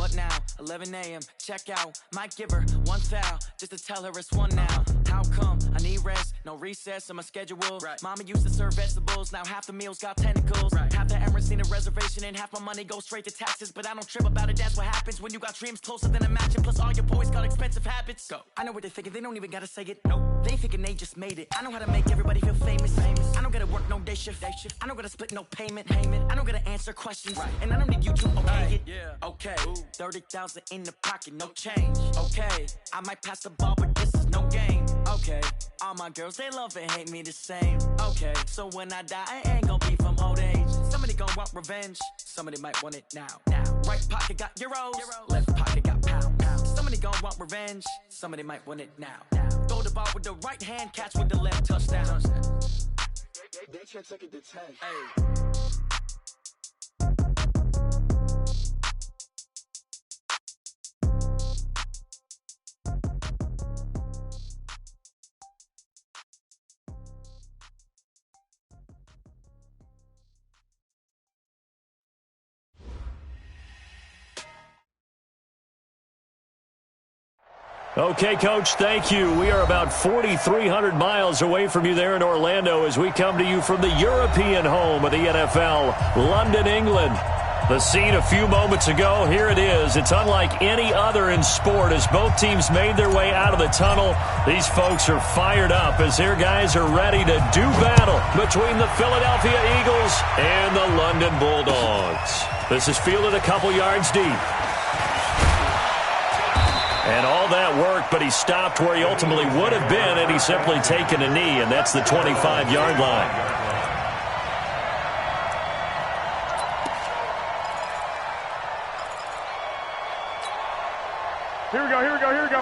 What now? 11 a.m. Check out. Might give her one foul just to tell her it's one now. How come? I need rest. No recess in my schedule. Right. Mama used to serve vegetables. Now half the meals got tentacles. Right. Half the Emirates need a reservation and half my money goes straight to taxes. But I don't trip about it. That's what happens when you got dreams closer than a matching. Plus all your boys got expensive habits. Go. I know what they're thinking. They don't even gotta say it. Nope. They thinking they just made it. I know how to make everybody feel famous. I don't gotta work no day shift. I don't gotta split no payment. I don't gotta answer questions. Right. And I don't need you to okay it. Yeah. Okay. 30,000 in the pocket, no change. Okay. I might pass the ball, but this is no game. Okay. All my girls, they love and hate me the same. Okay. So when I die, I ain't gonna be from old age. Somebody gon' want revenge. Somebody might want it now. Right pocket got euros. Left pocket got pounds. Somebody gon' want revenge. Somebody might want it now. Throw the ball with the right hand, catch with the left, touchdown. They can't take it to 10. Hey. Okay, Coach, thank you. We are about 4,300 miles away from you there in Orlando as we come to you from the European home of the NFL, London, England. The scene a few moments ago, here it is. It's unlike any other in sport as both teams made their way out of the tunnel. These folks are fired up as their guys are ready to do battle between the Philadelphia Eagles and the London Bulldogs. This is fielded a couple yards deep. And all that worked, but he stopped where he ultimately would have been had he simply taken a knee, and that's the 25-yard line. Here we go, here we go, here we go.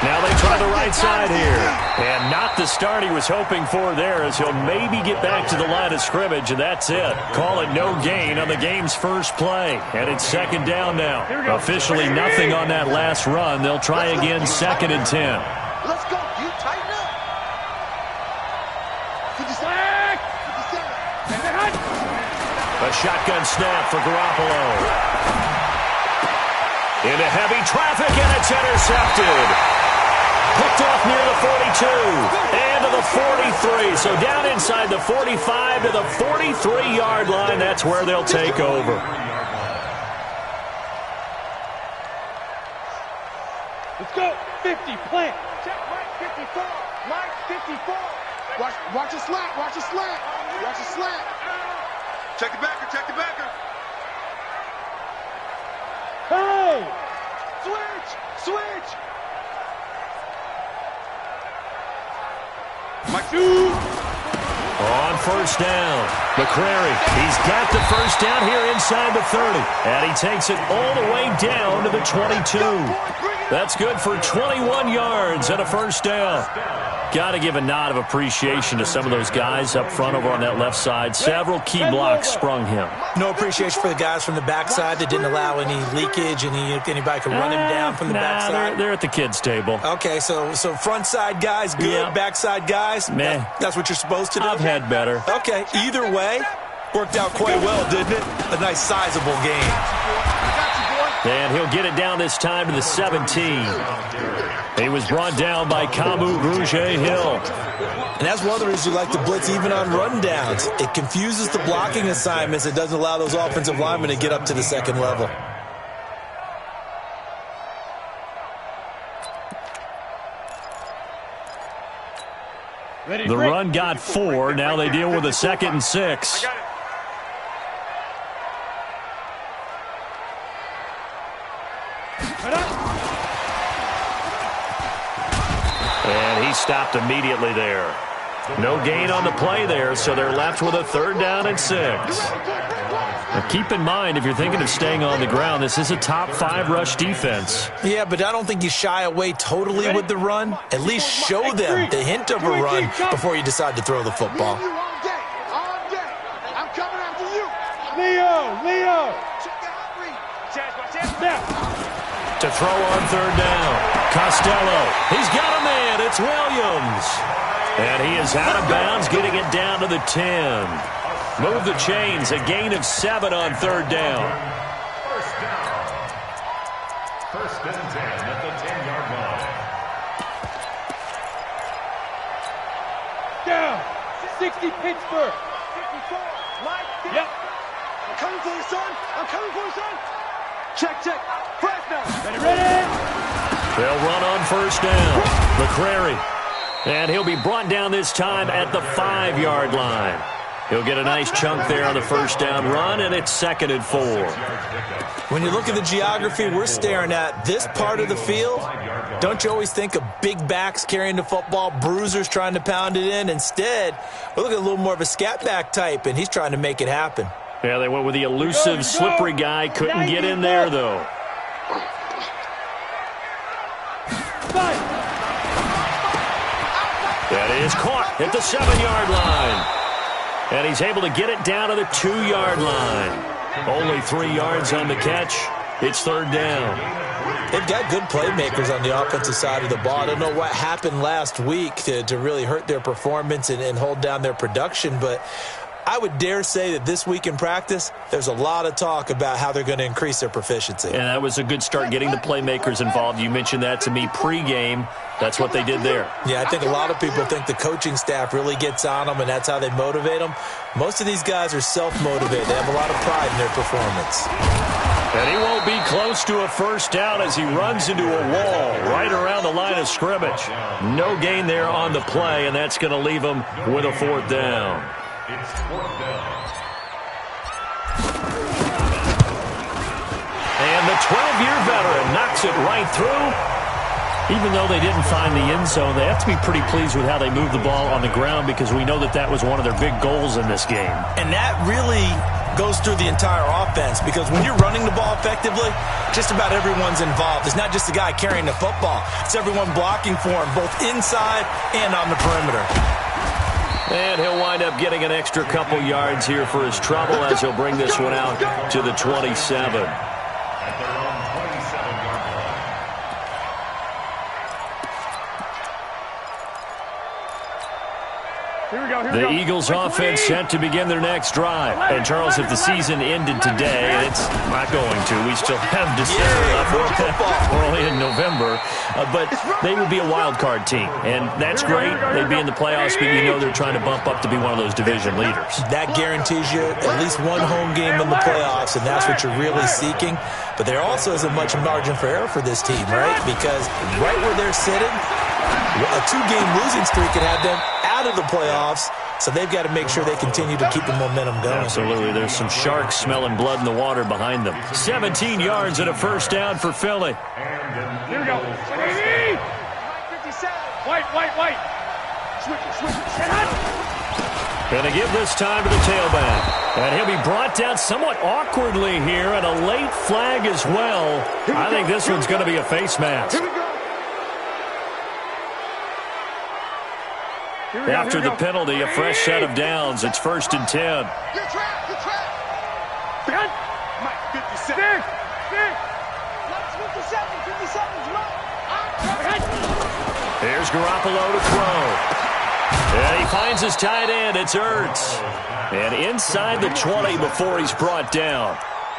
Now they try the right side here. And not the start he was hoping for there as he'll maybe get back to the line of scrimmage, and that's it. Call it no gain on the game's first play. And it's second down now. Officially nothing on that last run. They'll try again, second and 10. Let's go. You tighten up. 57. A shotgun snap for Garoppolo. Into heavy traffic, and it's intercepted. Picked off near the 42 and to the 43. So down inside the 45 to the 43-yard line. That's where they'll take over. Let's go. 50, plant. Check Mike 54. Mike 54. Watch your slant. Watch your slant. Watch your slant. Check the backer. Check the backer. Hey! Switch. Mike 2. On first down, McCrary. He's got the first down here inside the 30. And he takes it all the way down to the 22. That's good for 21 yards and a first down. Got to give a nod of appreciation to some of those guys up front over on that left side. Several key blocks sprung him. No appreciation for the guys from the backside that didn't allow any leakage, and anybody could run him down from the backside. They're at the kids' table. Okay, so front side guys good, yeah. Backside guys, meh. That's what you're supposed to do? I've had better. Okay, either way, worked out quite well, didn't it? A nice sizable game. And he'll get it down this time to the 17. He was brought down by Kamu Grugier-Hill. And that's one of the reasons you like to blitz even on run downs. It confuses the blocking assignments. It doesn't allow those offensive linemen to get up to the second level. The run got 4. Now they deal with a 2nd and 6. And he stopped immediately there. No gain on the play there, so they're left with a 3rd down and 6. Now keep in mind, if you're thinking of staying on the ground, this is a top 5 rush defense. Yeah, but I don't think you shy away totally with the run. At least show them the hint of a run before you decide to throw the football. I'm coming after you. Leo. To throw on 3rd down. Costello. He's got a man. It's Williams. And he is out of bounds, getting it down to the 10. Move the chains. A gain of 7 on 3rd down. First and 10 at the 10-yard line. Down. 60 Pittsburgh. 54. Mike. Yep. I'm coming for you, son. I'm coming for you, son. Check, check. Flash now. Ready? They'll run on 1st down. McCrary. And he'll be brought down this time at the 5-yard line. He'll get a nice chunk there on the 1st down run, and it's 2nd and 4. When you look at the geography we're staring at, this part of the field, don't you always think of big backs carrying the football, bruisers trying to pound it in? Instead, we're looking at a little more of a scat back type, and he's trying to make it happen. Yeah, they went with the elusive, slippery guy. Couldn't get in there, though. That is caught at the 7-yard line. And he's able to get it down to the 2-yard line. Only 3 yards on the catch. It's 3rd down. They've got good playmakers on the offensive side of the ball. I don't know what happened last week to really hurt their performance and hold down their production, but I would dare say that this week in practice, there's a lot of talk about how they're going to increase their proficiency. And that was a good start getting the playmakers involved. You mentioned that to me pregame. That's what they did there. Yeah, I think a lot of people think the coaching staff really gets on them, and that's how they motivate them. Most of these guys are self-motivated. They have a lot of pride in their performance. And he won't be close to a 1st down as he runs into a wall right around the line of scrimmage. No gain there on the play, and that's going to leave him with a 4th down. It's 4th down. And the 12-year veteran knocks it right through. Even though they didn't find the end zone, they have to be pretty pleased with how they moved the ball on the ground because we know that that was one of their big goals in this game. And that really goes through the entire offense because when you're running the ball effectively, just about everyone's involved. It's not just the guy carrying the football. It's everyone blocking for him, both inside and on the perimeter. And he'll wind up getting an extra couple yards here for his trouble as he'll bring this one out to the 27. At their own 27-yard line. Here we go. The Eagles offense set to begin their next drive. And, Charles, if the season ended today, and it's not going to. We still have December left. We're only in November. But they would be a wild card team. And that's great. They'd be in the playoffs, but you know they're trying to bump up to be one of those division leaders. That guarantees you at least one home game in the playoffs, and that's what you're really seeking. But there also isn't much margin for error for this team, right? Because right where they're sitting, a 2-game losing streak can have them out of the playoffs, so they've got to make sure they continue to keep the momentum going. Absolutely. There's some sharks smelling blood in the water behind them. 17 yards and a 1st down for Philly. Here we go. White. Switch. Going to give this time to the tailback. And he'll be brought down somewhat awkwardly here, and a late flag as well. I think this one's going to be a face mask. After the penalty, a fresh set of downs. It's 1st and 10. You're trapped. Mike, 57. Mike, 57. Here's Garoppolo to throw. And he finds his tight end. It's Ertz. And inside the 20 before he's brought down.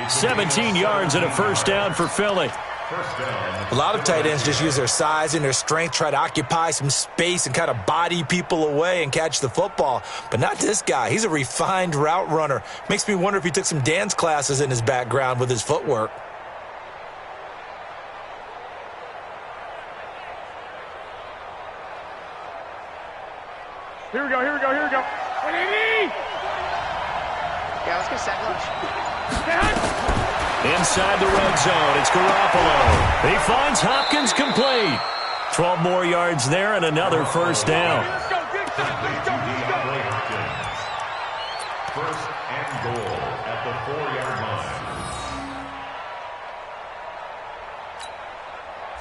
17 yards and a 1st down for Philly. A lot of tight ends just use their size and their strength, try to occupy some space and kind of body people away and catch the football. But not this guy. He's a refined route runner. Makes me wonder if he took some dance classes in his background with his footwork. Here we go. Yeah, let's get set lunch. Inside the red zone, it's Garoppolo. He finds Hopkins complete. 12 more yards there and another 1st down. Let's go. 1st and goal at the 4-yard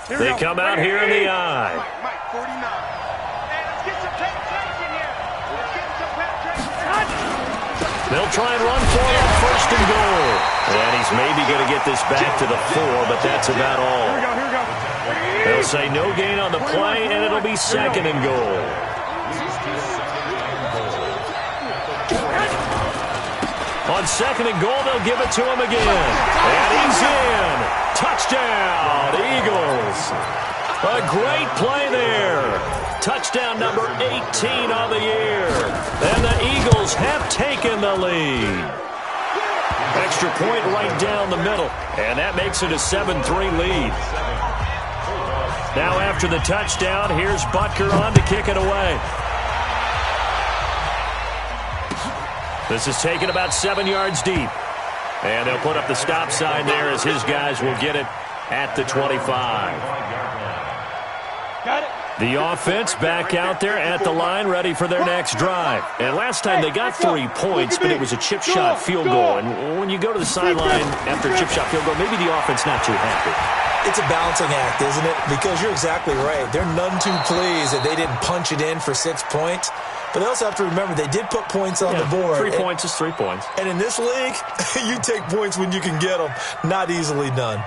line. They come out here in the eye. Mike, 49. Hey, let's get some penetration here. They'll try and run for it on 1st and goal. And he's maybe going to get this back to the 4, but that's about all. Here we go. They'll say no gain on the play, and it'll be 2nd and goal. On 2nd and goal, they'll give it to him again. And he's in. Touchdown, Eagles. A great play there. Touchdown number 18 on the year. And the Eagles have taken the lead. Extra point right down the middle. And that makes it a 7-3 lead. Now after the touchdown, here's Butker on to kick it away. This is taken about 7 yards deep. And they'll put up the stop sign there as his guys will get it at the 25. Got it. The offense back out there at the line, ready for their next drive. And last time they got 3 points, but it was a chip shot field goal. And when you go to the sideline after a chip shot field goal, maybe the offense not too happy. It's a balancing act, isn't it? Because you're exactly right. They're none too pleased that they didn't punch it in for 6 points. But they also have to remember they did put points on the board. 3 points is 3 points. And in this league, you take points when you can get them. Not easily done.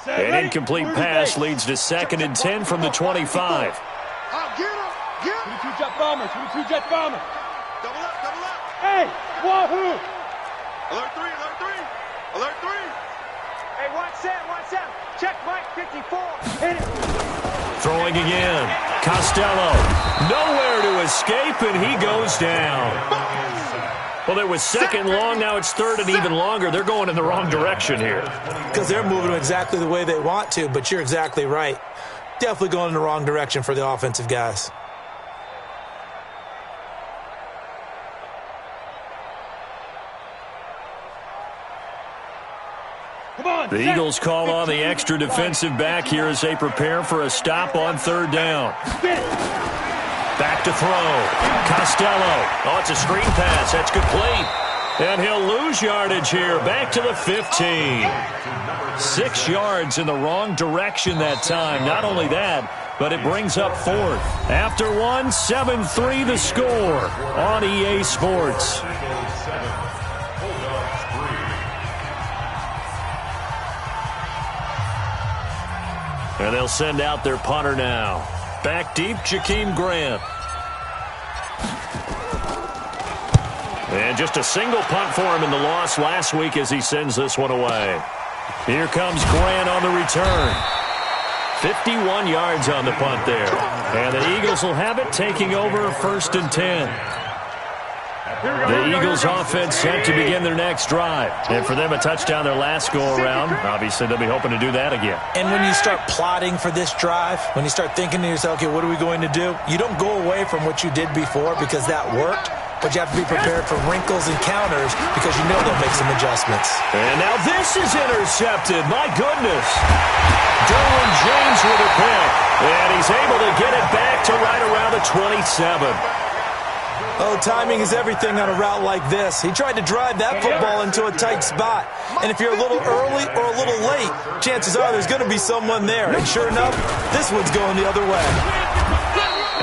An incomplete pass leads to 2nd and 10 from the 25. Get him! Get him! 22 jet bomber, 22 jet bomber. Double up, double up! Hey, wahoo! Alert 3, alert 3! Alert 3! Hey, watch that, check Mike 54. Hit it! Throwing again. Costello. Nowhere to escape, and he goes down. Well, it was 2nd long. Now it's 3rd and even longer. They're going in the wrong direction here. Because they're moving them exactly the way they want to, but you're exactly right. Definitely going in the wrong direction for the offensive guys. The Eagles call on the extra defensive back here as they prepare for a stop on 3rd down. Back to throw. Costello. Oh, it's a screen pass. That's complete. And he'll lose yardage here. Back to the 15. 6 yards in the wrong direction that time. Not only that, but it brings up 4th. After 1, 7-3 the score on EA Sports. And they'll send out their punter now. Back deep, Jakeem Grant. And just a single punt for him in the loss last week as he sends this one away. Here comes Grant on the return. 51 yards on the punt there. And the Eagles will have it, taking over 1st and 10. The Eagles offense set to begin their next drive. And for them, a touchdown their last go-around. Obviously, they'll be hoping to do that again. And when you start plotting for this drive, when you start thinking to yourself, okay, what are we going to do? You don't go away from what you did before because that worked, but you have to be prepared for wrinkles and counters because you know they'll make some adjustments. And now this is intercepted. My goodness. Derwin James with a pick. And he's able to get it back to right around the 27. Oh, timing is everything on a route like this. He tried to drive that football into a tight spot. And if you're a little early or a little late, chances are there's going to be someone there. And sure enough, this one's going the other way.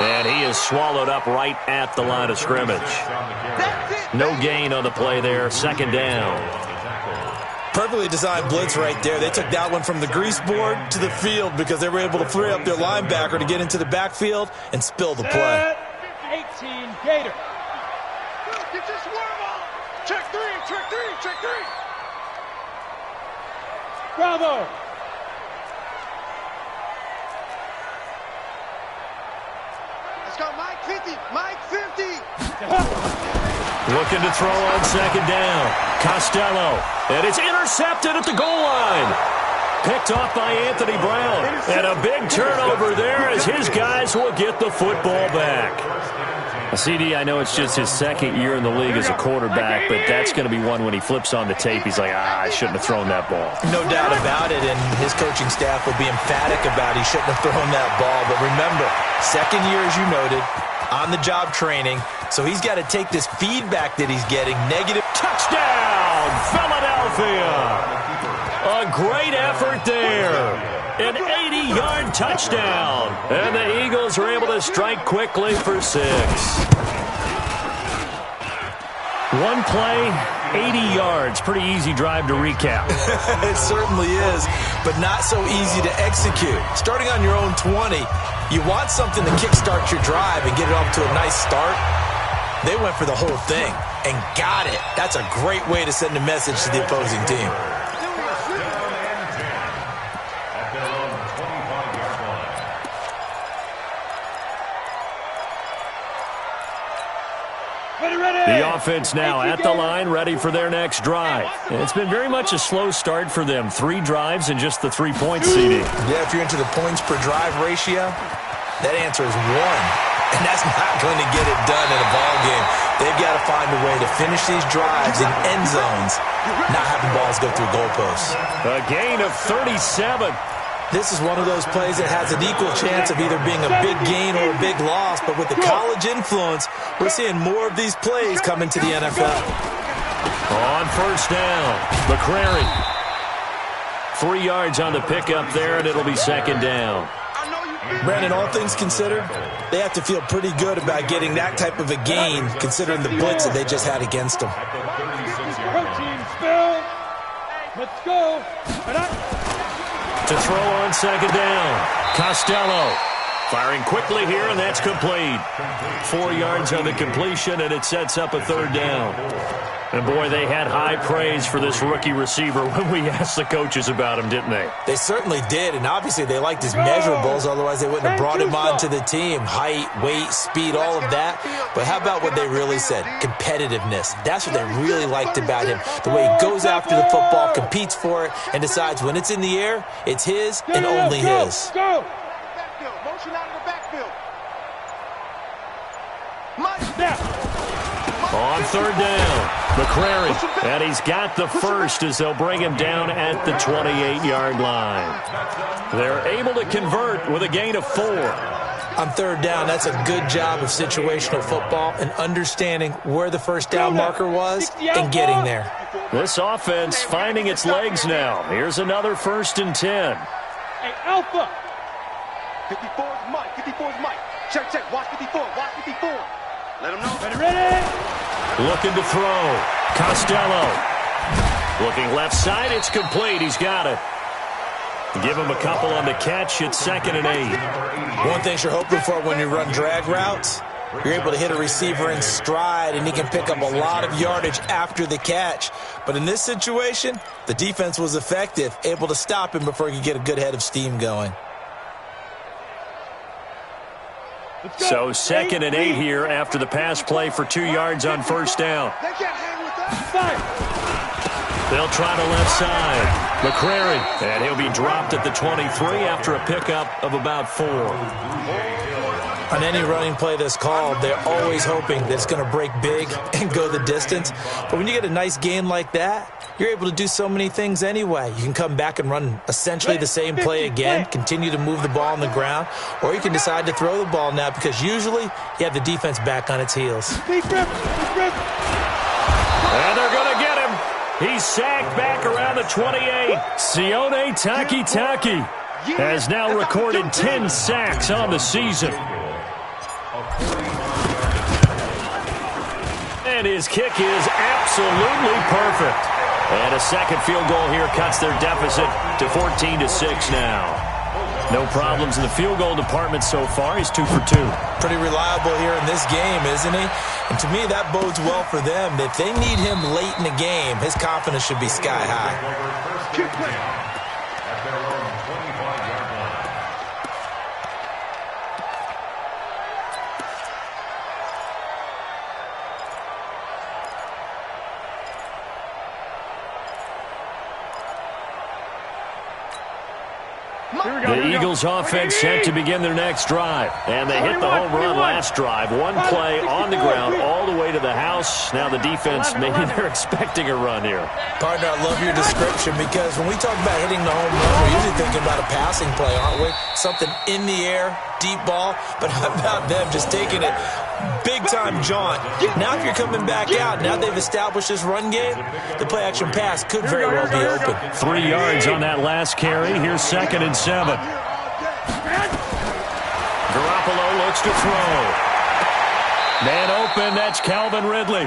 And he is swallowed up right at the line of scrimmage. No gain on the play there. 2nd down. Perfectly designed blitz right there. They took that one from the grease board to the field because they were able to free up their linebacker to get into the backfield and spill the play. 18 Gator. Get your swarm on! Check 3, check 3, check 3! Bravo. Let's go, Mike 50, Mike 50! Looking to throw on 2nd down. Costello. And it's intercepted at the goal line. Picked off by Anthony Brown. And a big turnover there as his guys will get the football back. CD, I know it's just his 2nd year in the league as a quarterback, but that's going to be one when he flips on the tape, he's like, I shouldn't have thrown that ball. No doubt about it, and his coaching staff will be emphatic about he shouldn't have thrown that ball. But remember, 2nd year, as you noted, on-the-job training, so he's got to take this feedback that he's getting. Negative. Touchdown, Philadelphia! A great effort there. An 80-yard touchdown. And the Eagles are able to strike quickly for 6. One play, 80 yards. Pretty easy drive to recap. It certainly is, but not so easy to execute. Starting on your own 20, you want something to kickstart your drive and get it off to a nice start. They went for the whole thing and got it. That's a great way to send a message to the opposing team. The offense now at the line, ready for their next drive. And it's been very much a slow start for them. 3 drives and just the 3-point CD. Yeah, if you're into the points per drive ratio, that answer is 1. And that's not going to get it done in a ball game. They've got to find a way to finish these drives in end zones, not having balls go through goalposts. A gain of 37. This is one of those plays that has an equal chance of either being a big gain or a big loss, but with the college influence, we're seeing more of these plays come into the NFL. On first down, McCrary. 3 yards on the pickup there, and it'll be second down. Brandon, all things considered, they have to feel pretty good about getting that type of a gain, considering the blitz that they just had against them. Protein spill. Let's go. To throw on second down, Costello. Firing quickly here, and that's complete. 4 yards on the completion, and it sets up a third down. And, boy, they had high praise for this rookie receiver when we asked the coaches about him, didn't they? They certainly did, and obviously they liked his measurables, otherwise they wouldn't have brought him onto the team. Height, weight, speed, all of that. But how about what they really said? Competitiveness. That's what they really liked about him. The way he goes after the football, competes for it, and decides when it's in the air, it's his and only his. Go. Motion out of the backfield. On third down, McCrary. And he's got the first as they'll bring him down at the 28-yard line. They're able to convert with a gain of 4. On third down, that's a good job of situational football and understanding where the first down marker was and getting there. This offense finding its legs now. Here's another 1st and 10. Hey, Alpha. 54 is Mike. 54 is Mike. Check. Watch 54. Watch 54. Let him know. Ready. Looking to throw. Costello. Looking left side. It's complete. He's got it. Give him a couple on the catch. It's 2nd and 8. One thing you're hoping for when you run drag routes, you're able to hit a receiver in stride, and he can pick up a lot of yardage after the catch. But in this situation, the defense was effective, able to stop him before he could get a good head of steam going. So 2nd and 8 here after the pass play for 2 yards on first down. They can't hang with us. They'll try the left side. McCrary. And he'll be dropped at the 23 after a pickup of about 4. On any running play that's called, they're always hoping that it's going to break big and go the distance. But when you get a nice gain like that, you're able to do so many things anyway. You can come back and run essentially the same play again, continue to move the ball on the ground, or you can decide to throw the ball now because usually you have the defense back on its heels. And they're going to get him. He's sacked back around the 28. Sione Takitaki has now recorded 10 sacks on the season. And his kick is absolutely perfect. And a second field goal here cuts their deficit to 14-6 now. No problems in the field goal department so far. He's 2 for 2. Pretty reliable here in this game, isn't he? And to me, that bodes well for them. If they need him late in the game, his confidence should be sky high. The Eagles offense set to begin their next drive. And they hit the home run last drive. One play on the ground all the way to the house. Now the defense, maybe they're expecting a run here. Partner, I love your description because when we talk about hitting the home run, we're usually thinking about a passing play, aren't we? Something in the air, deep ball. But how about them just taking it big-time jaunt? Now if you're coming back out, now they've established this run game, the play-action pass could very well be open. 3 yards on that last carry. Here's 2nd and 7. Garoppolo looks to throw. Man open, that's Calvin Ridley.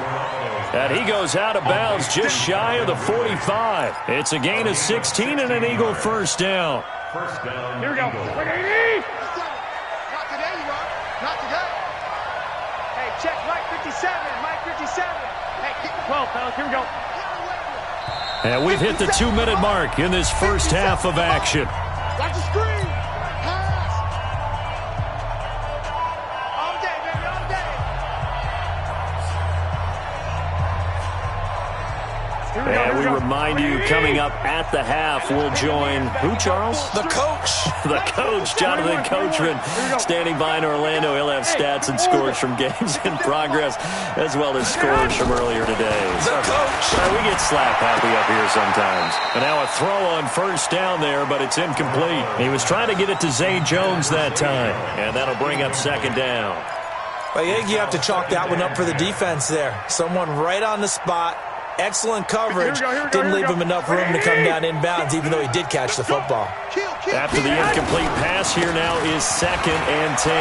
And he goes out of bounds just shy of the 45. It's a gain of 16 and an Eagle first down. Here we go. Not today, Rob. Not today. Hey, check Mike 57. Mike 57. Hey, 12, fellas. Here we go. And we've hit the 2-minute mark in this first half of action. Watch the screen. Pass. all day, baby, all day. And we remind you, coming up at the half, we'll join who, Charles? The coach. The coach, Jonathan Coachman, standing by in Orlando. He'll have stats and scores from games in progress, as well as scores from earlier today. The coach. We get slap happy up here sometimes. And now a throw on first down there, but it's incomplete. He was trying to get it to Zay Jones that time, and that'll bring up second down. I think you have to chalk that one up for the defense there. Someone right on the spot. Excellent coverage. Didn't leave him enough room to come down inbounds, even though he did catch the football. After the incomplete pass, here now is 2nd and 10.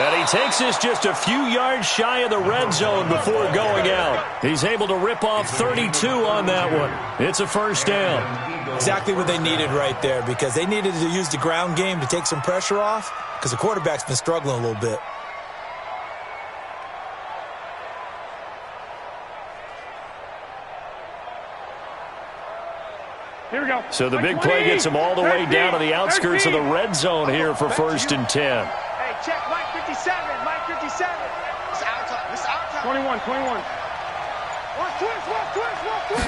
And he takes this just a few yards shy of the red zone before going out. He's able to rip off 32 on that one. It's a first down. Exactly what they needed right there, because they needed to use the ground game to take some pressure off, because the quarterback's been struggling a little bit. Here we go. So the big play gets him all the way down to the outskirts of the red zone here for 1st and 10. Hey, check Mike 57. Mike 57. It's our time. It's our time. 21, 21. Watch twist, watch twist, watch twist.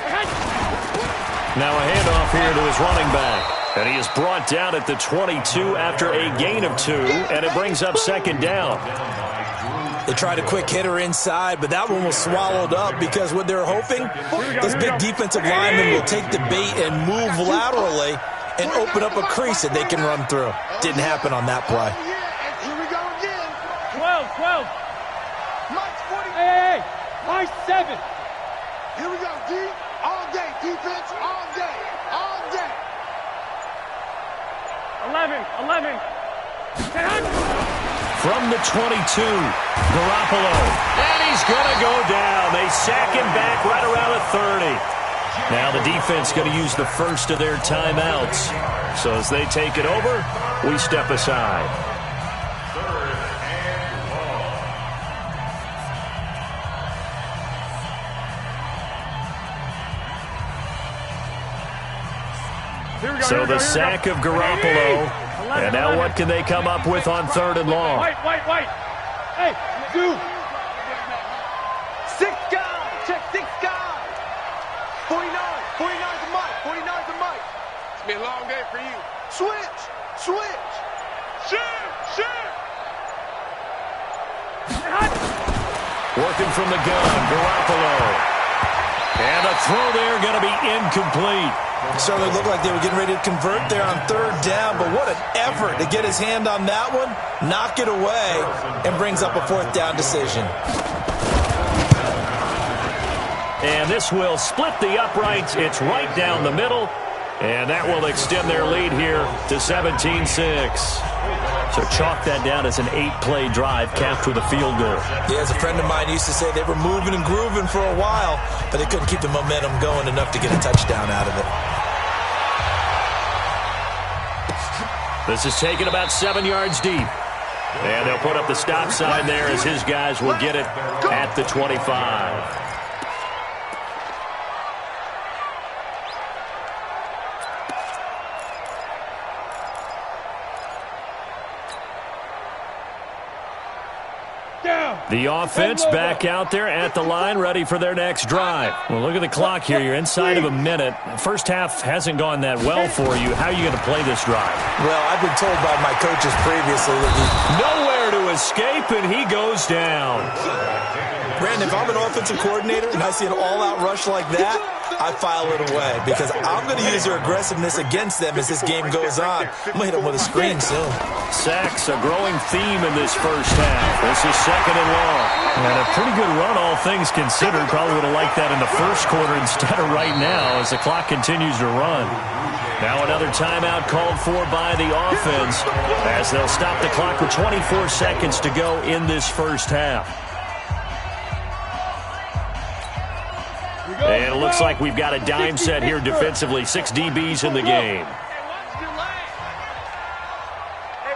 Now a handoff here to his running back. And he is brought down at the 22 after a gain of 2, and it brings up 2nd down. They tried a quick hitter inside, but that one was swallowed up because what they're hoping, this big defensive lineman will take the bait and move laterally and open up a crease that they can run through. Didn't happen on that play. Here we go again. 12, 12. Mike's 40. Hey, my 7. Here we go, D. All day. Defense all day. All day. 11, 11. From the 22, Garoppolo. And he's going to go down. They sack him back right around the 30. Now the defense going to use the first of their timeouts. So as they take it over, we step aside. 3rd and long. Here we go. So the sack of Garoppolo. And now what can they come up with on 3rd and long? White. Hey, 2. 6 guys. Check 6 guys. 49. 49 to Mike. 49 to Mike. It's been a long day for you. Switch. Switch. Shoot. Working from the gun, Garoppolo. And a throw there going to be incomplete. Certainly looked like they were getting ready to convert there on 3rd down, but what an effort to get his hand on that one, knock it away, and brings up a 4th down decision. And this will split the uprights. It's right down the middle, and that will extend their lead here to 17-6. So chalk that down as an 8-play drive capped with a field goal. Yeah, as a friend of mine used to say, they were moving and grooving for a while, but they couldn't keep the momentum going enough to get a touchdown out of it. This is taken about 7 yards deep. And they'll put up the stop sign there as his guys will get it at the 25. The offense back out there at the line, ready for their next drive. Well, look at the clock here. You're inside of a minute. First half hasn't gone that well for you. How are you going to play this drive? Well, I've been told by my coaches previously that nowhere to escape, and he goes down. Brandon, if I'm an offensive coordinator and I see an all-out rush like that, I file it away because I'm going to use their aggressiveness against them as this game goes on. I'm going to hit them with a screen soon. Sacks, a growing theme in this first half. This is 2nd and long. And a pretty good run, all things considered. Probably would have liked that in the first quarter instead of right now as the clock continues to run. Now another timeout called for by the offense as they'll stop the clock with 24 seconds to go in this first half. And it looks like we've got a dime set here defensively. 6 DBs in the game. Hey,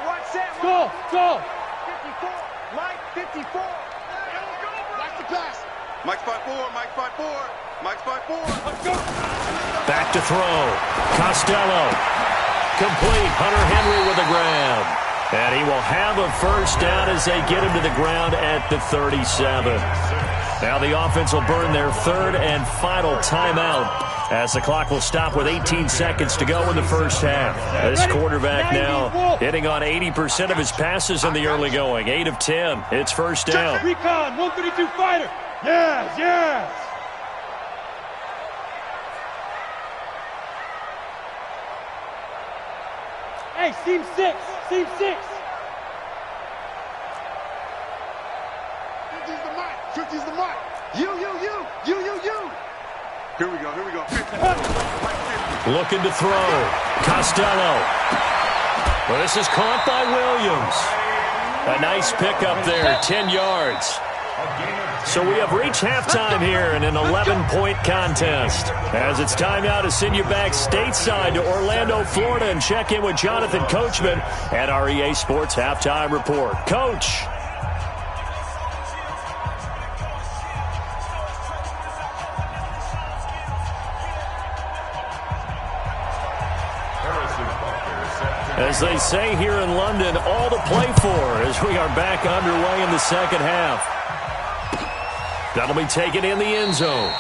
watch Sam, Go! Go! 54. Mike, 54. Watch the pass. Mike's 5'4", Mike's 5'4", Mike's 5'4". Let's go! Back to throw. Costello. Complete. Hunter Henry with the grab. And he will have a first down as they get him to the ground at the 37. Now the offense will burn their third and final timeout as the clock will stop with 18 seconds to go in the first half. This quarterback now hitting on 80% of his passes in the early going. 8 of 10. It's first down. Recon, 132 fighter. Yes, yes. Hey, seam 6. Seam 6. 50's the mic. 50's the mic. You. Here we go. 50. Looking to throw. Costello. Well, this is caught by Williams. A nice pickup there, 10 yards. So we have reached halftime here in an 11-point contest. As it's time now to send you back stateside to Orlando, Florida, and check in with Jonathan Coachman at our EA Sports Halftime Report. Coach. As they say here in London, all to play for as we are back underway in the second half. That'll be taken in the end zone.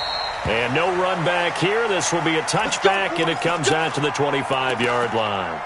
And no run back here. This will be a touchback, and it comes out to the 25-yard line.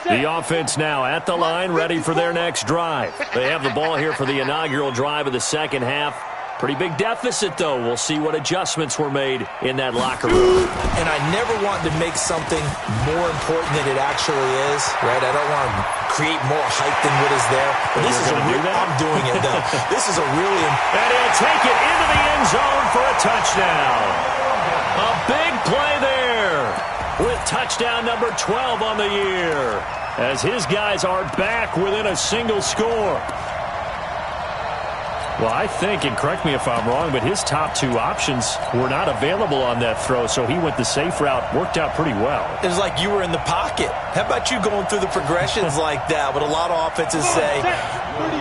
The offense now at the line, ready for their next drive. They have the ball here for the inaugural drive of the second half. Pretty big deficit, though. We'll see what adjustments were made in that locker room. And I never want to make something more important than it actually is, right? I don't want to create more hype than what is there. But this is a real, I'm doing it, though. This is a really... And he'll take it into the end zone for a touchdown. A big play there with touchdown number 12 on the year as his guys are back within a single score. Well, I think, and correct me if I'm wrong, but his top two options were not available on that throw, so he went the safe route. Worked out pretty well. It was like you were in the pocket. How about you going through the progressions like that? What a lot of offenses say,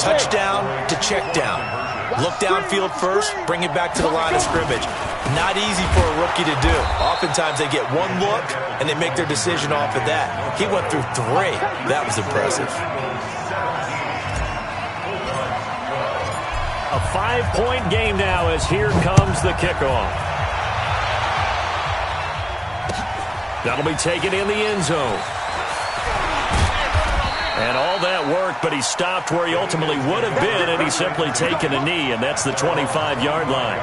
touchdown to check down. Look downfield first, bring it back to the line of scrimmage. Not easy for a rookie to do. Oftentimes they get one look, and they make their decision off of that. He went through 3. That was impressive. A 5-point game now as here comes the kickoff. That'll be taken in the end zone. And all that work, but he stopped where he ultimately would have been, and he's simply taken a knee, and that's the 25-yard line.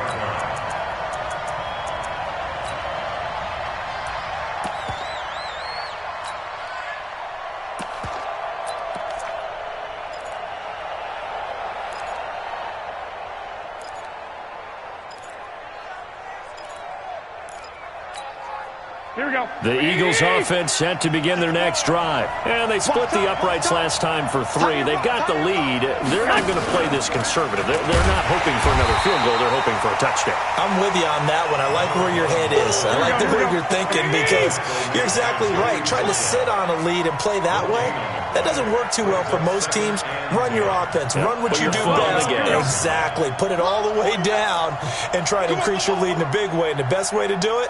Here we go. The Eagles offense set to begin their next drive. And they split the uprights last time for 3. They've got the lead. They're not going to play this conservative. They're not hoping for another field goal. They're hoping for a touchdown. I'm with you on that one. I like where your head is. I like the way you're thinking because you're exactly right. Trying to sit on a lead and play that way, that doesn't work too well for most teams. Run your offense. Run what you do best. Exactly. Put it all the way down and try to increase your lead in a big way. And the best way to do it,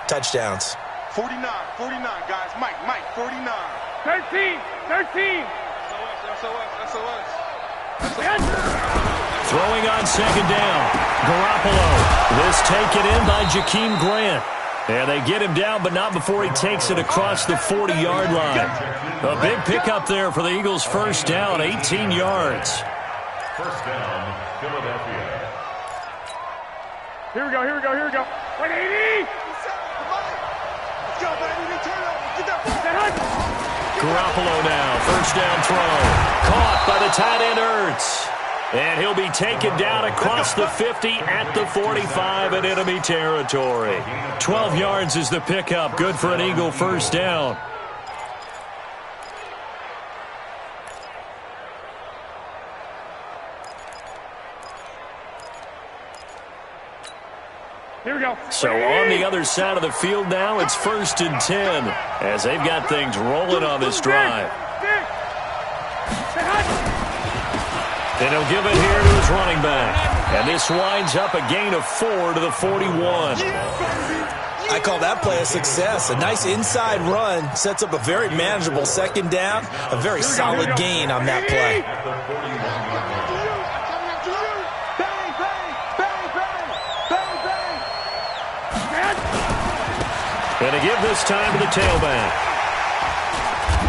touchdowns. 49, guys. Mike, 49. 13. SOS. Throwing on second down. Garoppolo. This taken in by Jakeem Grant. And they get him down, but not before he takes it across the 40-yard line. A big pickup there for the Eagles' first down, 18 yards. First down, Philadelphia. Here we go. 180. Let's go, baby. Turn over. Get that ball. Garoppolo now, first down throw. Caught by the tight end Ertz. And he'll be taken down across the 50 at the 45 in enemy territory. 12 yards is the pickup. Good for an Eagle first down. Here we go. So on the other side of the field now, it's 1st and 10 as they've got things rolling on this drive. And he'll give it here to his running back. And this winds up a gain of 4 to the 41. I call that play a success. A nice inside run sets up a very manageable 2nd down. A very solid gain on that play. And to give this time to the tailback.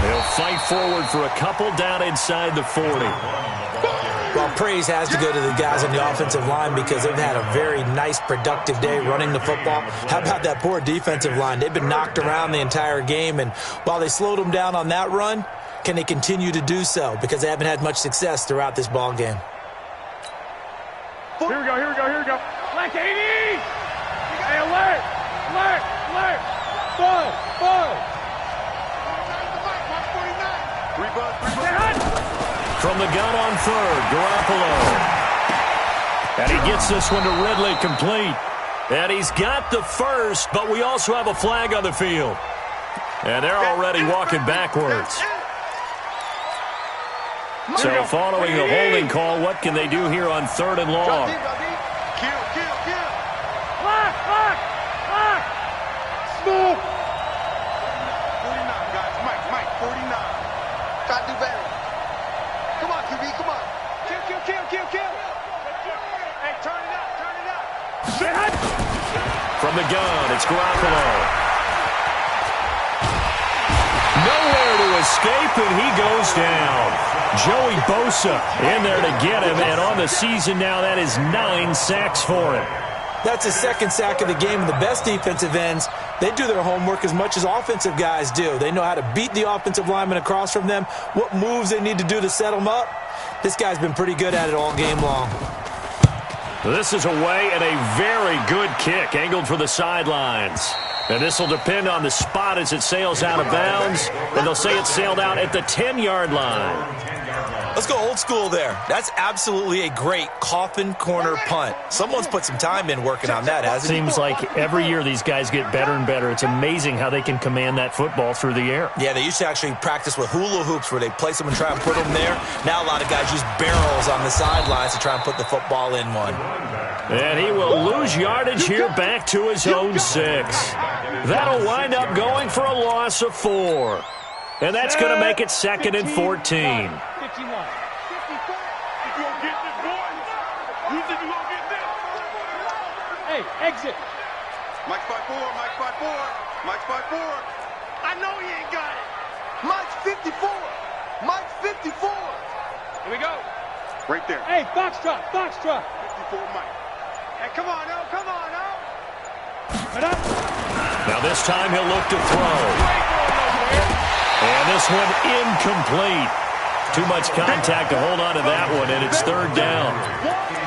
They'll fight forward for a couple down inside the 40. Well, praise has to go to the guys on the offensive line because they've had a very nice, productive day running the football. How about that poor defensive line? They've been knocked around the entire game, and while they slowed them down on that run, can they continue to do so? Because they haven't had much success throughout this ball game. Here we go, here we go, here we go. Black 80! Hey, alert! Alert! Alert! Ball! From the gun on 3rd, Garoppolo. And he gets this one to Ridley complete. And he's got the first, but we also have a flag on the field. And they're already walking backwards. So following the holding call, what can they do here on 3rd and long? Kill. Lock! Smoke! 49, guys. Mike, 49. Gotta do better. Come on, QB, come on. Kill. Hey, turn it up. From the gun, it's Garoppolo. Nowhere to escape, and he goes down. Joey Bosa in there to get him, and on the season now, that is 9 sacks for him. That's his 2nd sack of the game, and the best defensive ends, they do their homework as much as offensive guys do. They know how to beat the offensive lineman across from them, what moves they need to do to set them up. This guy's been pretty good at it all game long. This is away and a very good kick, angled for the sidelines. And this will depend on the spot as it sails out of bounds, and they'll say it sailed out at the 10-yard line. Let's go old school there. That's absolutely a great coffin corner punt. Someone's put some time in working on that, hasn't he? Seems like every year these guys get better and better. It's amazing how they can command that football through the air. Yeah, they used to actually practice with hula hoops where they place them and try and put them there. Now a lot of guys use barrels on the sidelines to try and put the football in one. And he will lose yardage here back to his own 6. That'll wind up going for a loss of 4. And that's going to make it 2nd and 14. 51. 54. You gonna get this, boy? You think you gonna get this? Hey, exit. Mike's by 4. I know he ain't got it. Mike's 54. Here we go. Right there. Hey, box truck. 54 Mike. Hey, come on, now. Now this time he'll look to throw. And this one incomplete. Too much contact to hold on to that one, and it's 3rd down.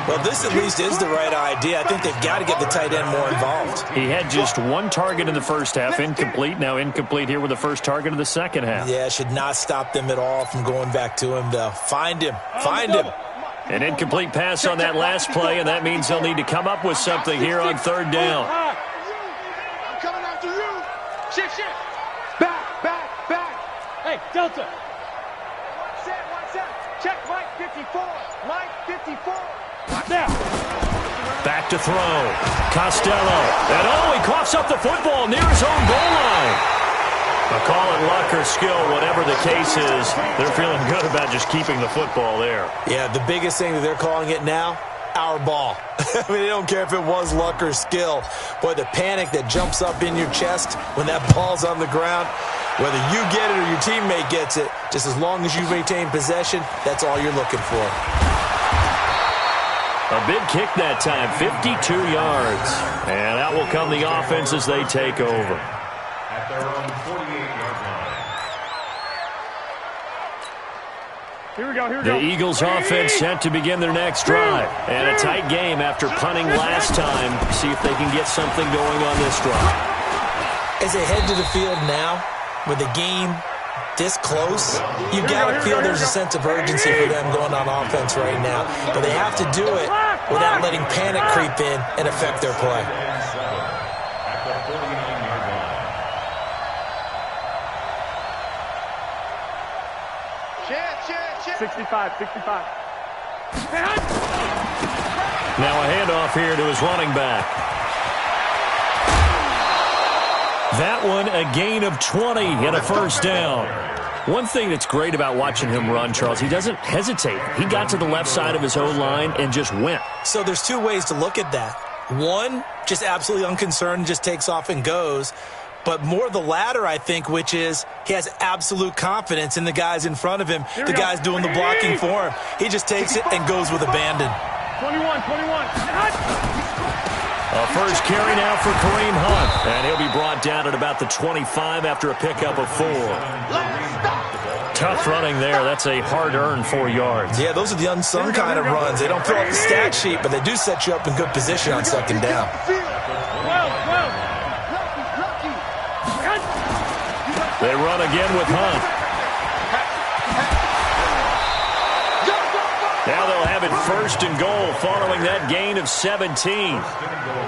Well, this at least is the right idea. I think they've got to get the tight end more involved. He had just 1 target in the first half, incomplete. Now incomplete here with the first target of the second half. Yeah, should not stop them at all from going back to him, though. Find him. An incomplete pass on that last play, and that means they'll need to come up with something here on 3rd down. I'm coming after you. Shift. Back. Hey, Delta. One set. Check Mike 54. Now. Back to throw. Costello. And he coughs up the football near his own goal line. I'll call it luck or skill, whatever the case is. They're feeling good about just keeping the football there. Yeah, the biggest thing that they're calling it now, our ball. I mean, they don't care if it was luck or skill. Boy, the panic that jumps up in your chest when that ball's on the ground, whether you get it or your teammate gets it, just as long as you maintain possession, that's all you're looking for. A big kick that time, 52 yards. And out will come the offense as they take over. At their own 48-yard line. Here we go. The Eagles offense set to begin their next drive. And a tight game after punting last time. See if they can get something going on this drive. As they head to the field now, with the game this close, you got to feel there's a sense of urgency for them going on offense right now. But they have to do it without letting panic creep in and affect their play. 65, 65. Now a handoff here to his running back. That one a gain of 20 and a first down. One thing that's great about watching him run, Charles, he doesn't hesitate. He got to the left side of his O-line and just went. So there's two ways to look at that. One, just absolutely unconcerned, just takes off and goes. But more the latter, I think, which is he has absolute confidence in the guys in front of him, the guys doing the blocking for him. He just takes it and goes with abandon. 21. A first carry now for Kareem Hunt. And he'll be brought down at about the 25 after a pickup of 4. Tough running there. That's a hard-earned 4 yards. Yeah, those are the unsung kind of runs. They don't fill up the stat sheet, but they do set you up in good position on second down. They run again with Hunt. Now they'll have it first and goal following that gain of 17.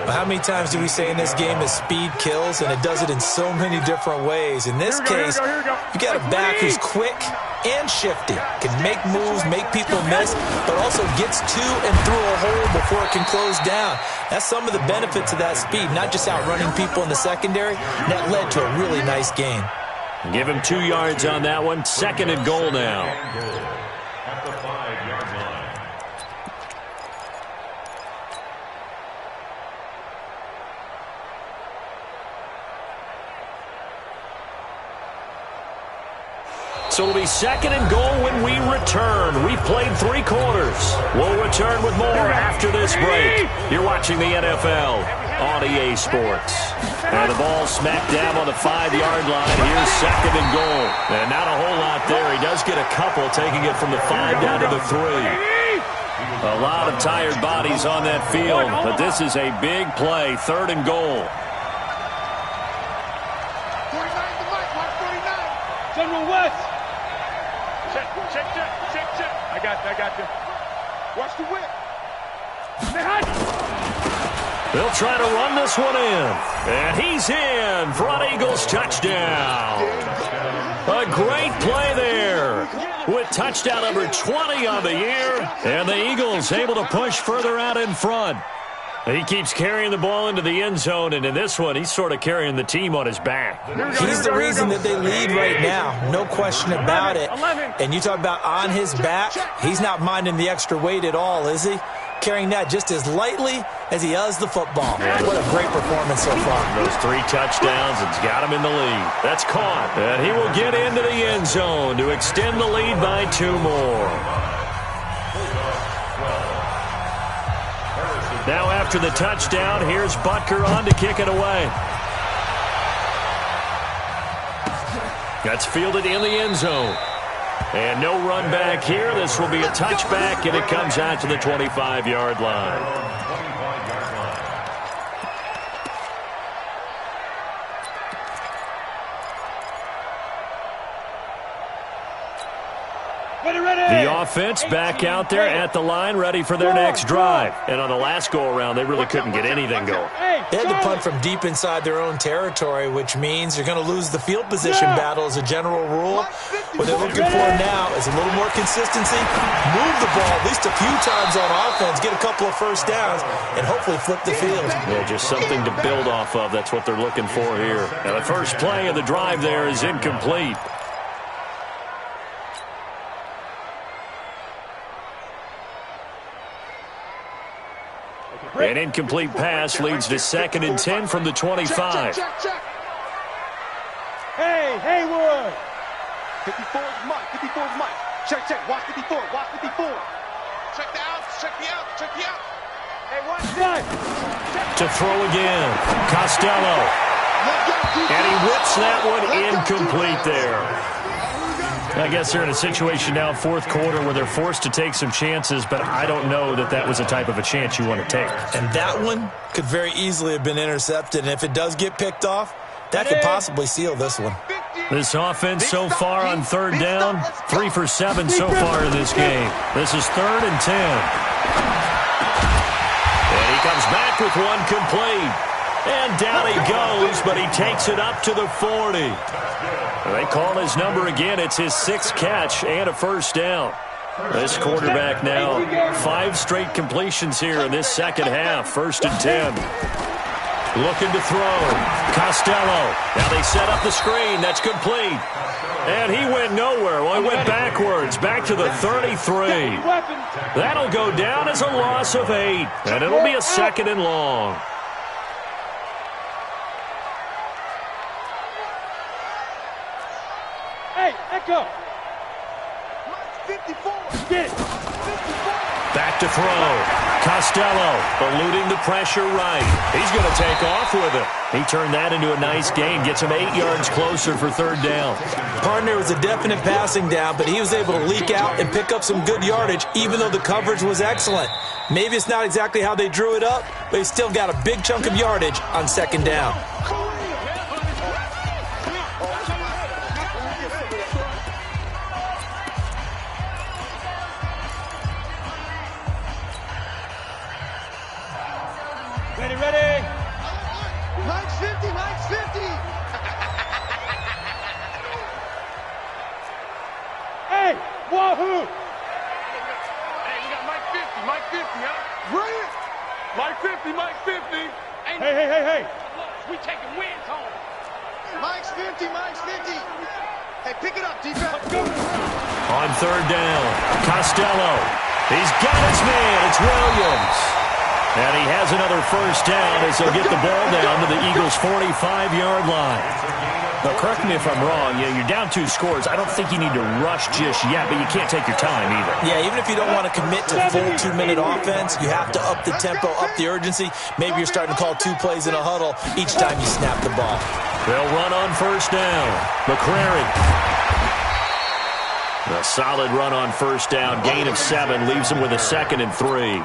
How many times do we say in this game that speed kills, and it does it in so many different ways? In this case, you got a back who's quick and shifty, can make moves, make people miss, but also gets to and through a hole before it can close down. That's some of the benefits of that speed, not just outrunning people in the secondary, and that led to a really nice gain. Give him 2 yards on that one. Second and goal now. At the 5-yard line. So it'll be second and goal when we return. We've played 3 quarters. We'll return with more after this break. You're watching the NFL on EA Sports. And the ball smack dab on the 5-yard line. Here's second and goal. And not a whole lot there. He does get a couple, taking it from the 5 down to the 3. A lot of tired bodies on that field, but this is a big play. Third and goal. 49 to Mike, watch 49. General West. Check. I got you. Watch the whip. They'll try to run this one in. And he's in for an Eagles touchdown. A great play there with touchdown number 20 on the year. And the Eagles able to push further out in front. He keeps carrying the ball into the end zone, and in this one, he's sort of carrying the team on his back. He's the reason that they lead right now, no question about it. And you talk about on his back, he's not minding the extra weight at all, is he? Carrying that just as lightly as he does the football. What a great performance so far. Those 3 touchdowns, it's got him in the lead. That's caught, and he will get into the end zone to extend the lead by 2 more. Now after the touchdown, here's Butker on to kick it away. That's fielded in the end zone. And no run back here. This will be a touchback, and it comes out to the 25-yard line. The offense back out there at the line, ready for their next drive. And on the last go-around, they really couldn't get anything going. They had to punt from deep inside their own territory, which means you're going to lose the field position battle as a general rule. What they're looking for now is a little more consistency, move the ball at least a few times on offense, get a couple of first downs, and hopefully flip the field. Well, just something to build off of. That's what they're looking for here. Now, the first play of the drive there is incomplete. An incomplete pass leads to 2nd and 10 from the 25. Check. Hey, Haywood. 54 is Mike. 54 is Mike. Check. Watch 54. Check the outs. Hey, watch that. To throw again. Costello. And he whips that one incomplete there. I guess they're in a situation now, 4th quarter, where they're forced to take some chances, but I don't know that that was a type of a chance you want to take. And that one could very easily have been intercepted, and if it does get picked off, that could possibly seal this one. This offense so far on 3rd down, 3 for 7 so far in this game. This is 3rd and 10. And he comes back with one complete. And down he goes, but he takes it up to the 40. They call his number again. It's his 6th catch and a first down. This quarterback now 5 straight completions here in this second half. 1st and 10. Looking to throw. Costello. Now they set up the screen. That's complete. And he went nowhere. Well, he went backwards. Back to the 33. That'll go down as a loss of 8. And it'll be a 2nd and long. Hey, echo. 54. Get it. Back to throw. Costello eluding the pressure right. He's going to take off with it. He turned that into a nice gain. Gets him 8 yards closer for 3rd down. Partner was a definite passing down, but he was able to leak out and pick up some good yardage, even though the coverage was excellent. Maybe it's not exactly how they drew it up, but he still got a big chunk of yardage on 2nd down. Ready. Mike's 50, Mike's 50. Hey, wahoo. Hey, we got Mike 50, Mike 50, huh? Brilliant. Mike 50, Mike 50. Hey. We taking wins home. Mike's 50, Mike's 50. Hey, pick it up, defense. On 3rd down, Costello. He's got his man. It's Williams. And he has another 1st down as they'll get the ball down to the Eagles' 45-yard line. Now, correct me if I'm wrong. Yeah, you're down 2 scores. I don't think you need to rush just yet, but you can't take your time either. Yeah, even if you don't want to commit to full 2-minute offense, you have to up the tempo, up the urgency. Maybe you're starting to call 2 plays in a huddle each time you snap the ball. They'll run on 1st down. McCrary. A solid run on 1st down. Gain of 7 leaves them with a 2nd and 3.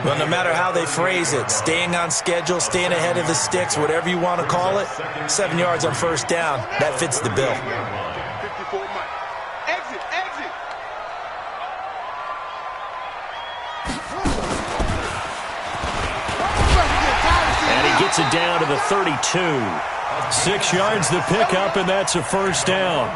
Well, no matter how they phrase it, staying on schedule, staying ahead of the sticks, whatever you want to call it, 7 yards on 1st down, that fits the bill. 54 Mike. Exit. And he gets it down to the 32. 6 yards the pickup, and that's a 1st down.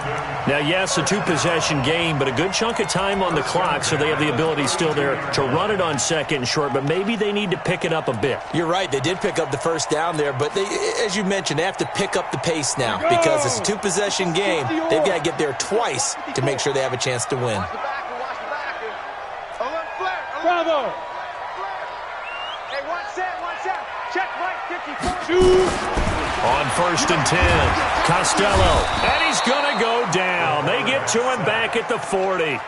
Now, yes, a 2-possession game, but a good chunk of time on the clock, so they have the ability still there to run it on 2nd and short, but maybe they need to pick it up a bit. You're right. They did pick up the 1st down there, but as you mentioned, they have to pick up the pace now because it's a 2-possession game. They've got to get there twice to make sure they have a chance to win. Watch the back. Alert flare. Bravo. Hey, 1 set. Check right, 54. On 1st and 10, Costello, and he's going to go down. They get to him back at the 40.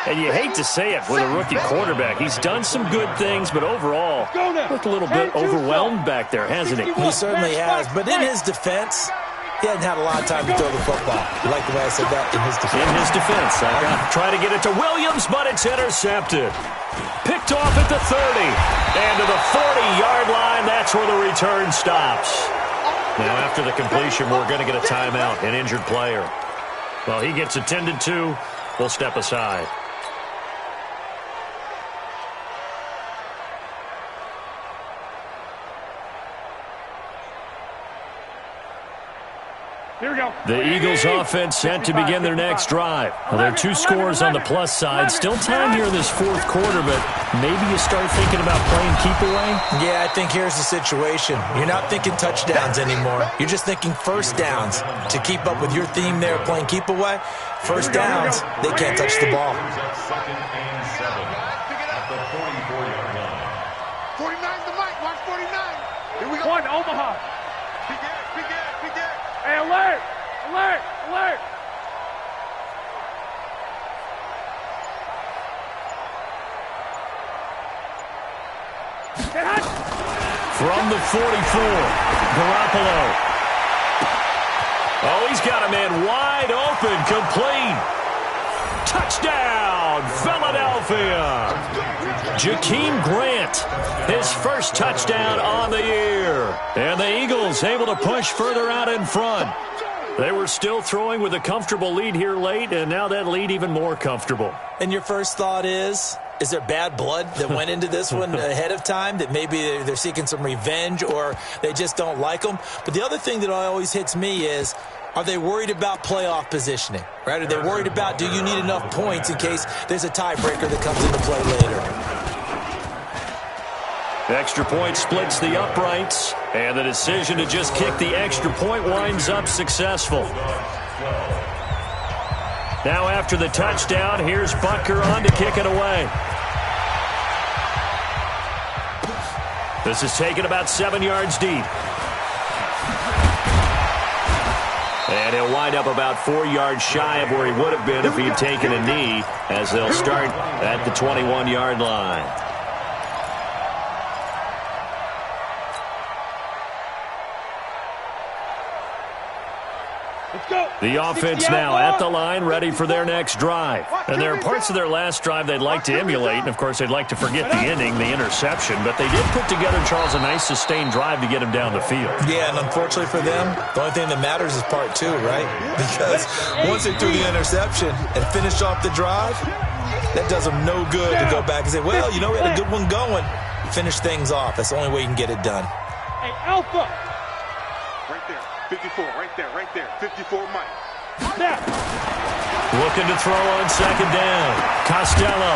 And you hate to say it with a rookie quarterback. He's done some good things, but overall, looked a little bit overwhelmed back there, hasn't he? He certainly has, but in his defense, he hasn't had a lot of time to throw the football. You like the way I said that? In his defense. In his defense. I got to try to get it to Williams, but it's intercepted. Picked off at the 30. And to the 40-yard line, that's where the return stops. Now, after the completion, we're going to get a timeout, an injured player. Well, he gets attended to. We'll step aside. Here we go. The Eagles offense set to begin their next drive. Well, there are 2 scores on the plus side. Still time here in this 4th quarter, but maybe you start thinking about playing keep away? Yeah, I think here's the situation. You're not thinking touchdowns anymore. You're just thinking 1st downs. To keep up with your theme there, playing keep away, 1st downs, they can't touch the ball. 2nd and 7 at the 44-yard line. 49's the Mike, 149. Here we go. 1, Omaha. Big Ed. Hey, alert. From the 44, Garoppolo. Oh, he's got a man wide open, complete. Touchdown, Philadelphia. Jakeem Grant, his first touchdown on the year. And the Eagles able to push further out in front. They were still throwing with a comfortable lead here late, and now that lead even more comfortable. And your first thought is there bad blood that went into this one ahead of time, that maybe they're seeking some revenge or they just don't like them? But the other thing that always hits me is, Are they worried about playoff positioning, right? Are they worried about, do you need enough points in case there's a tiebreaker that comes into play later? The extra point splits the uprights, and the decision to just kick the extra point winds up successful. Now after the touchdown, here's Butker on to kick it away. This is taken about 7 yards deep. And he'll wind up about 4 yards shy of where he would have been if he'd taken a knee, as they'll start at the 21-yard line. The offense now at the line, ready for their next drive. And there are parts of their last drive they'd like to emulate, and of course they'd like to forget the ending, the interception, but they did put together, Charles, a nice sustained drive to get him down the field. Yeah, and unfortunately for them, the only thing that matters is part two, right? Because once they threw the interception and finished off the drive, that does them no good to go back and say, well, you know, we had a good one going. Finish things off. That's the only way you can get it done. Hey, Alpha! Right there. 54, right there. 54, Mike. Looking to throw on second down. Costello.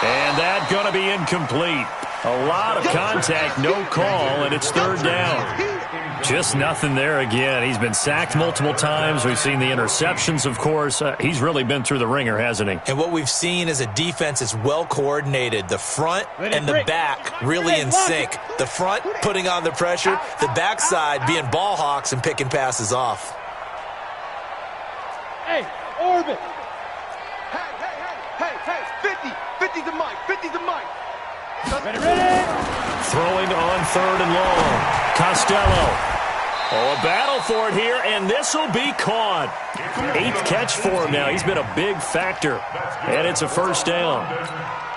And that going to be incomplete. A lot of contact, no call, and it's third down. Just nothing there again. He's been sacked multiple times. We've seen the interceptions, of course. He's really been through the ringer, hasn't he? And what we've seen is a defense that's well coordinated. The front and the back really in sync. The front putting on the pressure, the backside being ball hawks and picking passes off. Hey, Orbit! Hey, 50 to Mike, 50 to Mike. Ready? Throwing on third and long. Costello. Oh, a battle for it here, and this will be caught. 8th catch for him now. He's been a big factor, and it's a first down.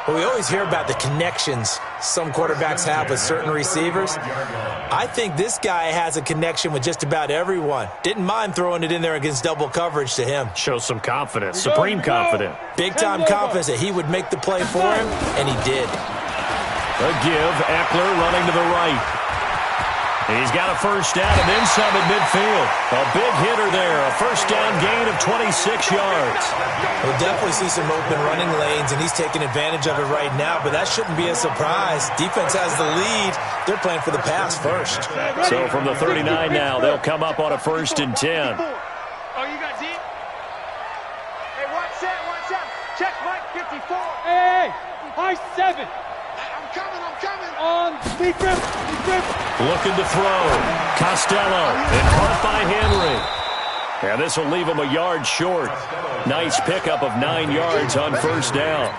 Well, we always hear about the connections some quarterbacks have with certain receivers. I think this guy has a connection with just about everyone. Didn't mind throwing it in there against double coverage to him. Shows some confidence, supreme confidence. Big-time confidence that he would make the play for him, and he did. A give, Eckler running to the right. He's got a first down and then some at midfield. A big hitter there, a first down gain of 26 yards. We'll definitely see some open running lanes, and he's taking advantage of it right now, but that shouldn't be a surprise. Defense has the lead. They're playing for the pass first. So from the 39 now, they'll come up on a 1st and 10. Oh, you guys see it? Hey, watch that. Check Mike, 54. Hey, high 7. I'm coming. On deep grip. Looking to throw. Costello, and caught by Henry. And this will leave him a yard short. Nice pickup of 9 yards on first down.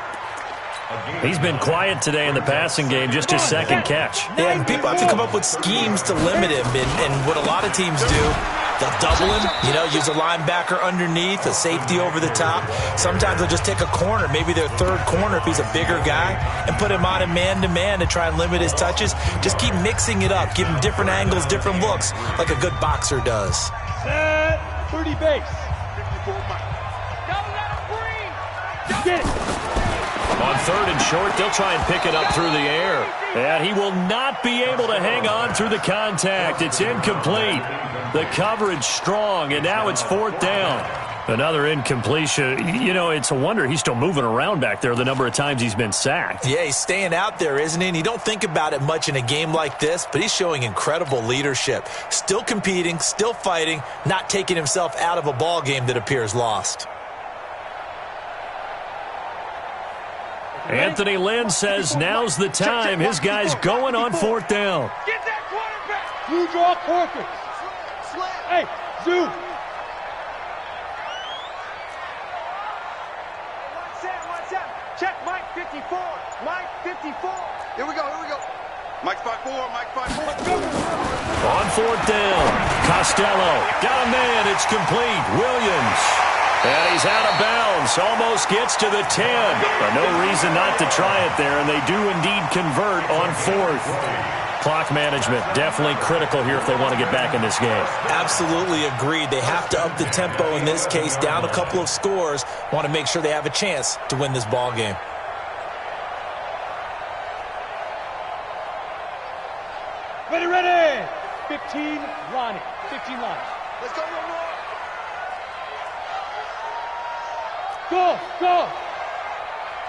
He's been quiet today in the passing game, just his 2nd catch. Yeah, and people have to come up with schemes to limit him, and what a lot of teams do, they'll double him, use a linebacker underneath, a safety over the top. Sometimes they'll just take a corner, maybe their third corner if he's a bigger guy, and put him on a man-to-man to try and limit his touches. Just keep mixing it up, give him different angles, different looks, like a good boxer does. Set, 30 base. 54, Mike. Get it. On third and short, they'll try and pick it up through the air. And he will not be able to hang on through the contact. It's incomplete. The coverage strong, and now it's 4th down. Another incompletion. It's a wonder he's still moving around back there the number of times he's been sacked. Yeah, he's staying out there, isn't he? And you don't think about it much in a game like this, but he's showing incredible leadership. Still competing, still fighting, not taking himself out of a ball game that appears lost. Anthony Lynn says now's the time. His guy's going on 4th down. Get that quarterback. You draw Corcoran. Hey, zoom. Watch that. Check Mike, 54. Mike, 54. Here we go. Mike 5-4. On 4th down, Costello got a man. It's complete. Williams. And he's out of bounds. Almost gets to the 10. But no reason not to try it there, and they do indeed convert on 4th. Clock management definitely critical here if they want to get back in this game. Absolutely agreed. They have to up the tempo in this case, down a couple of scores. Want to make sure they have a chance to win this ball game. Ready. 15, Ronnie. 15 line. Let's go, Go! Go!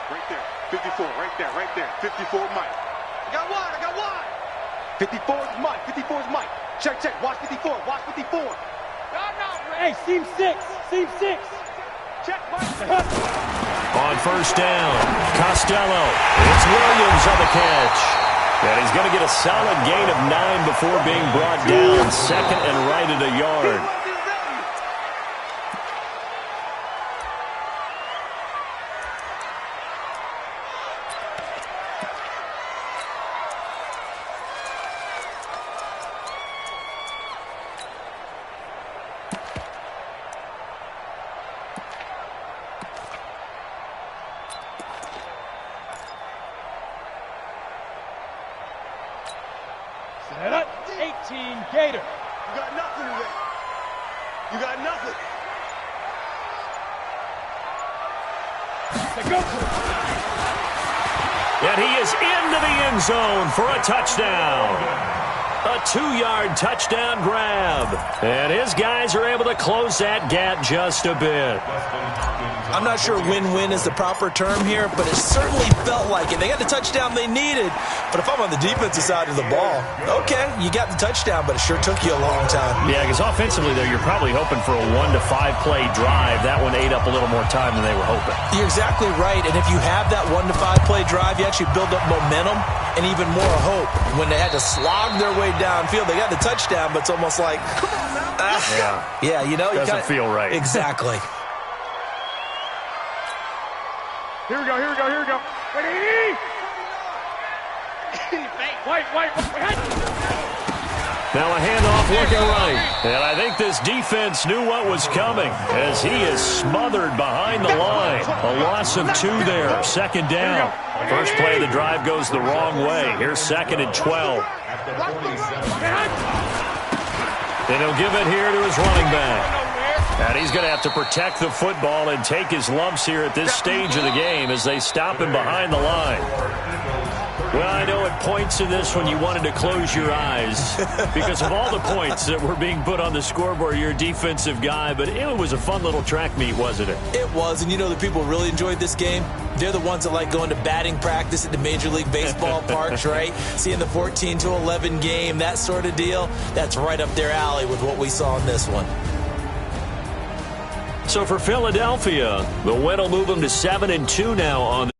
Right there. 54, right there, right there. 54 Mike. I got one. 54 is Mike. 54 is Mike. Check. Watch 54. Watch 54. Hey, seam 6. Seam 6. Check, Mike. On first down, Costello. It's Williams on the catch. And he's going to get a solid gain of 9 before being brought down. Second and right at a yard. Set up. 18 Gator. You got nothing today. You got nothing. Let's go. And he is into the end zone for a touchdown. A 2-yard touchdown grab. And his guys are able to close that gap just a bit. I'm not sure win-win is the proper term here, but it certainly felt like it. They got the touchdown they needed, but if I'm on the defensive side of the ball, okay, you got the touchdown, but it sure took you a long time. Yeah, because offensively, though, you're probably hoping for a 1 to 5 play drive. That one ate up a little more time than they were hoping. You're exactly right, and if you have that 1 to 5 play drive, you actually build up momentum and even more hope. When they had to slog their way downfield, they got the touchdown, but it's almost like, yeah, you know, doesn't feel right. Exactly. Here we go. Ready? White. Now a handoff looking right. And I think this defense knew what was coming as he is smothered behind the line. A loss of 2 there. Second down. First play of the drive goes the wrong way. Here's 2nd and 12. And he'll give it here to his running back. And he's going to have to protect the football and take his lumps here at this stage of the game as they stop him behind the line. Well, I know at points in this when you wanted to close your eyes because of all the points that were being put on the scoreboard. You're a defensive guy, but it was a fun little track meet, wasn't it? It was, and you know the people really enjoyed this game? They're the ones that like going to batting practice at the Major League Baseball parks, right? Seeing the 14-11 game, that sort of deal. That's right up their alley with what we saw in this one. So for Philadelphia, the win will move them to 7-2 now on